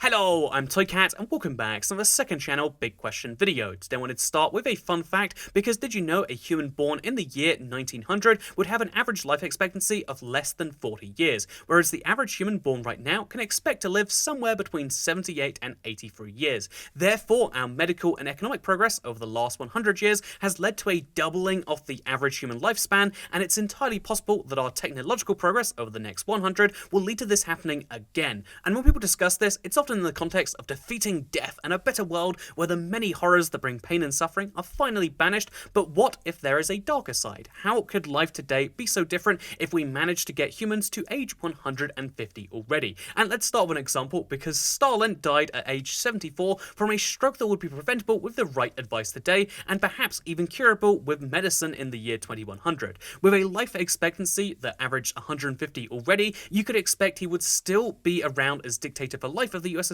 Hello, I'm Toycat and welcome back to the second channel Big Question video. Today I wanted to start with a fun fact because did you know a human born in the year 1900 would have an average life expectancy of less than 40 years, whereas the average human born right now can expect to live somewhere between 78 and 83 years. Therefore, our medical and economic progress over the last 100 years has led to a doubling of the average human lifespan, and it's entirely possible that our technological progress over the next 100 will lead to this happening again. And when people discuss this, it's often in the context of defeating death and a better world where the many horrors that bring pain and suffering are finally banished. But what if there is a darker side? How could life today be so different if we managed to get humans to age 150 already? And let's start with an example, because Stalin died at age 74 from a stroke that would be preventable with the right advice today, and perhaps even curable with medicine in the year 2100. With a life expectancy that averaged 150 already, you could expect he would still be around as dictator for life of the USSR,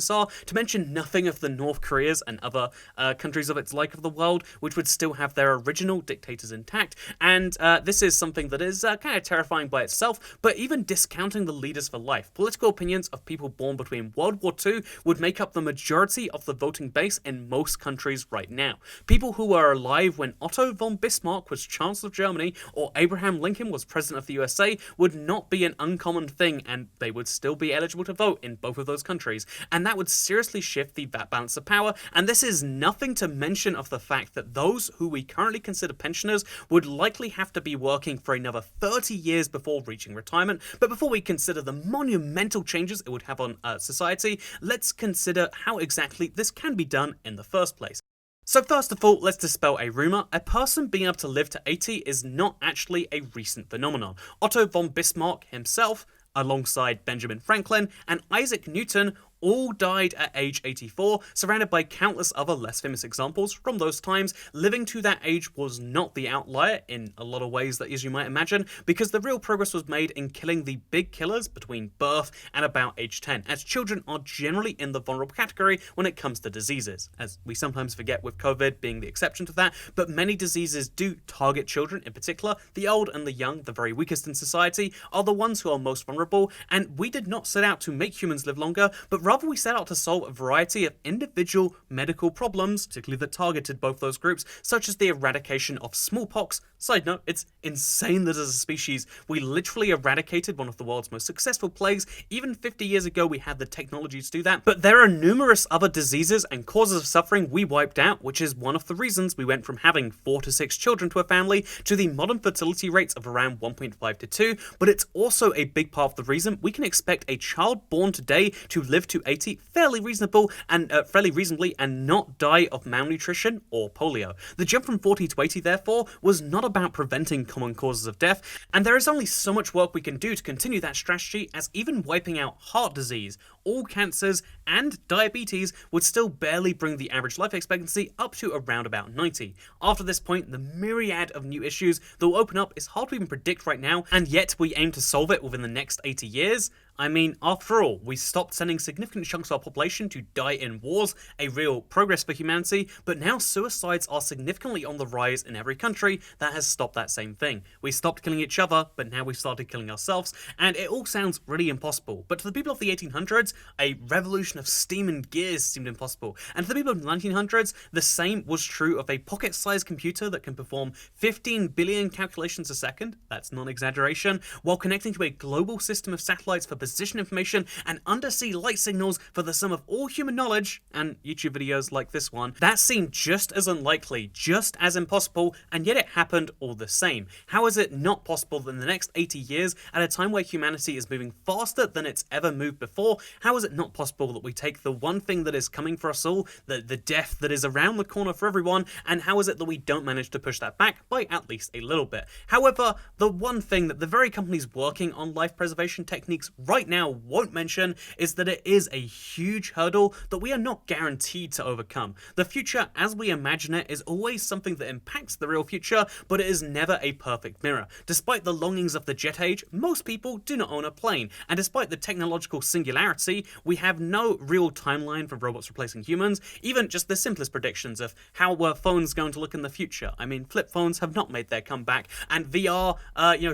to mention nothing of the North Koreas and other countries of its like of the world, which would still have their original dictators intact. And this is something that is kind of terrifying by itself, but even discounting the leaders for life, political opinions of people born between World War II would make up the majority of the voting base in most countries right now. People who were alive when Otto von Bismarck was Chancellor of Germany or Abraham Lincoln was President of the USA would not be an uncommon thing, and they would still be eligible to vote in both of those countries. And that would seriously shift the balance of power, and this is nothing to mention of the fact that those who we currently consider pensioners would likely have to be working for another 30 years before reaching retirement. But before we consider the monumental changes it would have on society, let's consider how exactly this can be done in the first place. So first of all, let's dispel a rumour. A person being able to live to 80 is not actually a recent phenomenon. Otto von Bismarck himself, alongside Benjamin Franklin and Isaac Newton, all died at age 84, surrounded by countless other less famous examples from those times. Living to that age was not the outlier in a lot of ways that, as you might imagine, because the real progress was made in killing the big killers between birth and about age 10, as children are generally in the vulnerable category when it comes to diseases, as we sometimes forget with COVID being the exception to that, but many diseases do target children in particular. The old and the young, the very weakest in society, are the ones who are most vulnerable, and we did not set out to make humans live longer, but rather we set out to solve a variety of individual medical problems, particularly that targeted both those groups, such as the eradication of smallpox. Side note, it's insane that as a species, we literally eradicated one of the world's most successful plagues. Even 50 years ago, we had the technology to do that. But there are numerous other diseases and causes of suffering we wiped out, which is one of the reasons we went from having 4 to 6 children to a family to the modern fertility rates of around 1.5 to 2. But it's also a big part of the reason we can expect a child born today to live to 80 fairly reasonably and not die of malnutrition or polio. The jump from 40 to 80, therefore, was not about preventing common causes of death, and there is only so much work we can do to continue that strategy, as even wiping out heart disease, all cancers, and diabetes would still barely bring the average life expectancy up to around about 90. After this point, the myriad of new issues that will open up is hard to even predict right now, and yet we aim to solve it within the next 80 years. I mean, after all, we stopped sending significant chunks of our population to die in wars, a real progress for humanity, but now suicides are significantly on the rise in every country that has stopped that same thing. We stopped killing each other, but now we've started killing ourselves, and it all sounds really impossible. But to the people of the 1800s, a revolution of steam and gears seemed impossible, and to the people of the 1900s, the same was true of a pocket-sized computer that can perform 15 billion calculations a second, that's non-exaggeration, while connecting to a global system of satellites for position information and undersea light signals for the sum of all human knowledge, and YouTube videos like this one. That seemed just as unlikely, just as impossible, and yet it happened all the same. How is it not possible that in the next 80 years, at a time where humanity is moving faster than it's ever moved before, how is it not possible that we take the one thing that is coming for us all, the death that is around the corner for everyone, and how is it that we don't manage to push that back by at least a little bit? However, the one thing that the very companies working on life preservation techniques right now won't mention is that it is a huge hurdle that we are not guaranteed to overcome. The future as we imagine it is always something that impacts the real future, but it is never a perfect mirror. Despite the longings of the jet age, most people do not own a plane, and despite the technological singularity society. We have no real timeline for robots replacing humans, even just the simplest predictions of how were phones going to look in the future. I mean, flip phones have not made their comeback, and VR,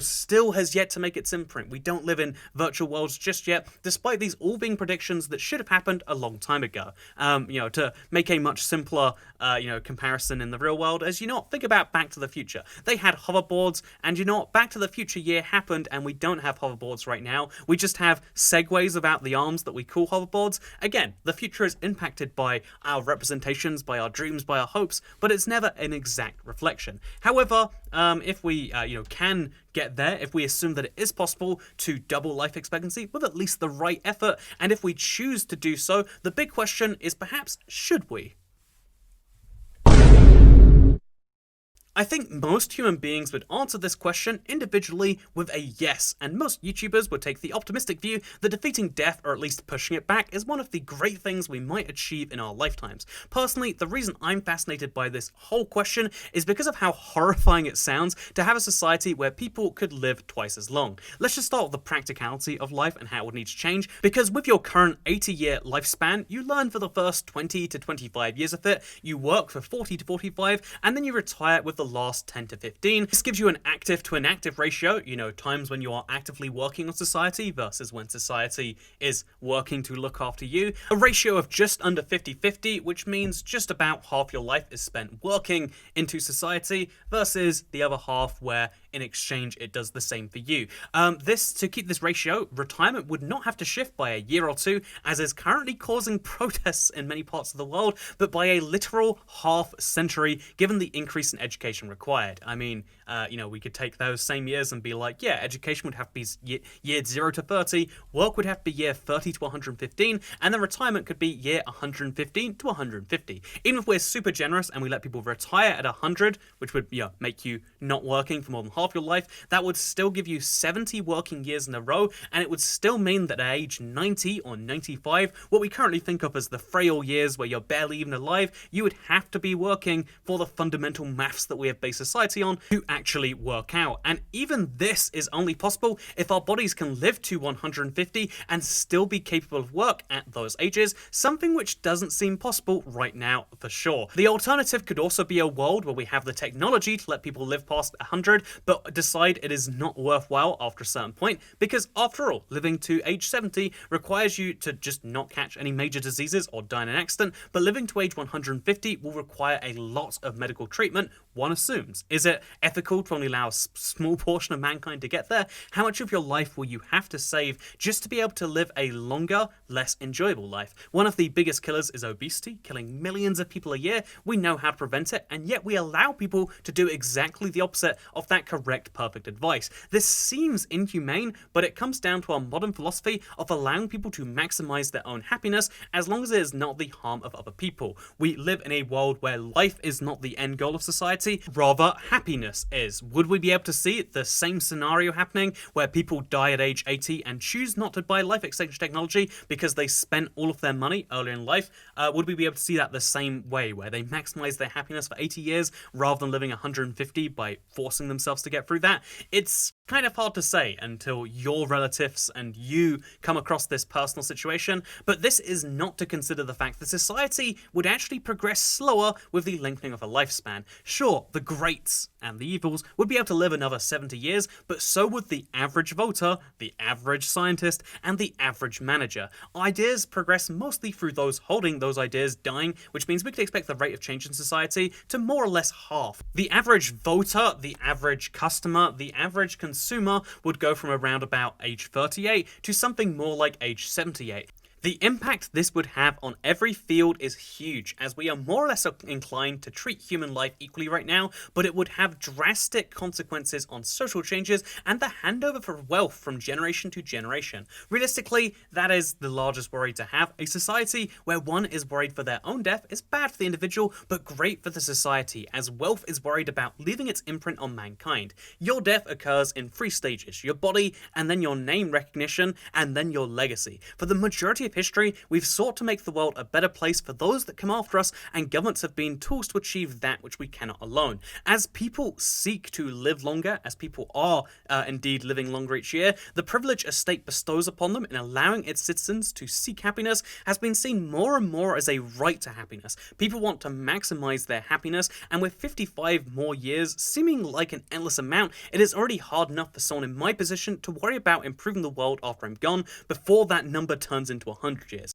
still has yet to make its imprint. We don't live in virtual worlds just yet, despite these all being predictions that should have happened a long time ago. To make a much simpler, comparison in the real world, as think about Back to the Future. They had hoverboards, and Back to the Future year happened, and we don't have hoverboards right now. We just have segways about the arms that we call hoverboards. Again, the future is impacted by our representations, by our dreams, by our hopes, but it's never an exact reflection. However, if we can get there, if we assume that it is possible to double life expectancy with at least the right effort, and if we choose to do so, the big question is perhaps, should we? I think most human beings would answer this question individually with a yes, and most YouTubers would take the optimistic view that defeating death, or at least pushing it back, is one of the great things we might achieve in our lifetimes. Personally, the reason I'm fascinated by this whole question is because of how horrifying it sounds to have a society where people could live twice as long. Let's just start with the practicality of life and how it would need to change, because with your current 80-year lifespan, you learn for the first 20 to 25 years of it, you work for 40 to 45, and then you retire with the last 10 to 15. This gives you an active to inactive ratio, times when you are actively working on society versus when society is working to look after you. A ratio of just under 50-50, which means just about half your life is spent working into society versus the other half where in exchange it does the same for you. To keep this ratio, retirement would not have to shift by a year or two, as is currently causing protests in many parts of the world, but by a literal half century, given the increase in education required. I mean, we could take those same years and be like, yeah, education would have to be year 0 to 30, work would have to be year 30 to 115, and then retirement could be year 115 to 150. Even if we're super generous and we let people retire at 100, which would make you not working for more than half your life, that would still give you 70 working years in a row, and it would still mean that at age 90 or 95, what we currently think of as the frail years where you're barely even alive, you would have to be working for the fundamental maths that we have based society on to actually work out. And even this is only possible if our bodies can live to 150 and still be capable of work at those ages, something which doesn't seem possible right now for sure. The alternative could also be a world where we have the technology to let people live past 100, but decide it is not worthwhile after a certain point, because after all, living to age 70 requires you to just not catch any major diseases or die in an accident, but living to age 150 will require a lot of medical treatment, one assumes. Is it ethical to only allow a small portion of mankind to get there? How much of your life will you have to save just to be able to live a longer, less enjoyable life? One of the biggest killers is obesity, killing millions of people a year. We know how to prevent it, and yet we allow people to do exactly the opposite of that correct, perfect advice. This seems inhumane, but it comes down to our modern philosophy of allowing people to maximize their own happiness as long as it is not the harm of other people. We live in a world where life is not the end goal of society, rather happiness is. Would we be able to see the same scenario happening where people die at age 80 and choose not to buy life extension technology because they spent all of their money earlier in life? Would we be able to see that the same way, where they maximize their happiness for 80 years rather than living 150 by forcing themselves to get through that? It's kind of hard to say until your relatives and you come across this personal situation, but this is not to consider the fact that society would actually progress slower with the lengthening of a lifespan. Sure, the greats and the evils would be able to live another 70 years, but so would the average voter, the average scientist, and the average manager. Ideas progress mostly through those holding those ideas dying, which means we could expect the rate of change in society to more or less half. The average voter, the average customer, the average consumer would go from around about age 38 to something more like age 78. The impact this would have on every field is huge, as we are more or less inclined to treat human life equally right now, but it would have drastic consequences on social changes and the handover for wealth from generation to generation. Realistically, that is the largest worry to have. A society where one is worried for their own death is bad for the individual, but great for the society, as wealth is worried about leaving its imprint on mankind. Your death occurs in 3 stages: your body, and then your name recognition, and then your legacy. For the majority of history, we've sought to make the world a better place for those that come after us, and governments have been tools to achieve that which we cannot alone. As people seek to live longer, as people are indeed living longer each year, the privilege a state bestows upon them in allowing its citizens to seek happiness has been seen more and more as a right to happiness. People want to maximize their happiness, and with 55 more years seeming like an endless amount, it is already hard enough for someone in my position to worry about improving the world after I'm gone before that number turns into 100 years.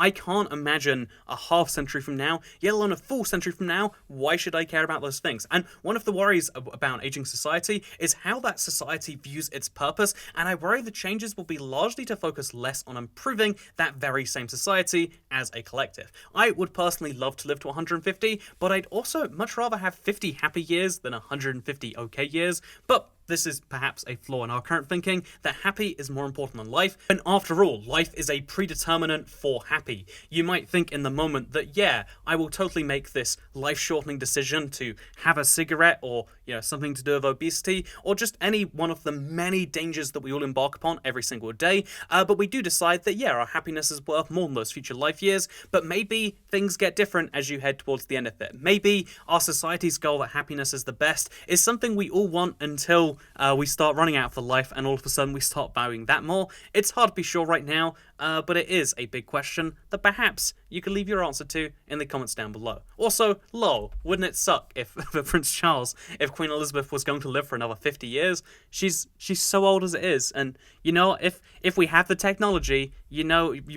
I can't imagine a half century from now, yet alone a full century from now. Why should I care about those things? And one of the worries about aging society is how that society views its purpose, and I worry the changes will be largely to focus less on improving that very same society as a collective. I would personally love to live to 150, but I'd also much rather have 50 happy years than 150 okay years. But this is perhaps a flaw in our current thinking, that happy is more important than life, and after all, life is a predeterminant for happy. You might think in the moment that, yeah, I will totally make this life-shortening decision to have a cigarette, or, something to do with obesity, or just any one of the many dangers that we all embark upon every single day, but we do decide that, yeah, our happiness is worth more than those future life years, but maybe things get different as you head towards the end of it. Maybe our society's goal that happiness is the best is something we all want until we start running out for life, and all of a sudden we start valuing that more. It's hard to be sure right now, but it is a big question that perhaps you can leave your answer to in the comments down below. Also, lol, wouldn't it suck if Prince Charles, if Queen Elizabeth was going to live for another 50 years? She's so old as it is, and if we have the technology, you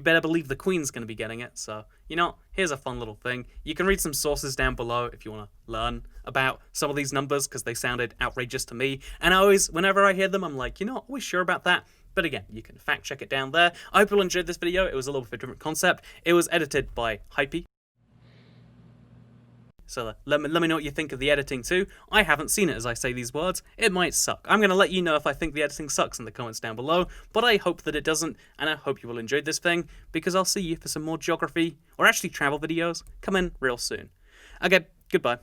better believe the Queen's going to be getting it. So, here's a fun little thing. You can read some sources down below if you want to learn about some of these numbers, because they sounded outrageous to me, and whenever I hear them, I'm like, are we sure about that? But again, you can fact check it down there. I hope you all enjoyed this video. It was a little bit of a different concept. It was edited by Hypie. So let me know what you think of the editing too. I haven't seen it as I say these words. It might suck. I'm going to let you know if I think the editing sucks in the comments down below, but I hope that it doesn't, and I hope you all enjoyed this thing, because I'll see you for some more geography, or actually travel videos, coming real soon. Okay, goodbye.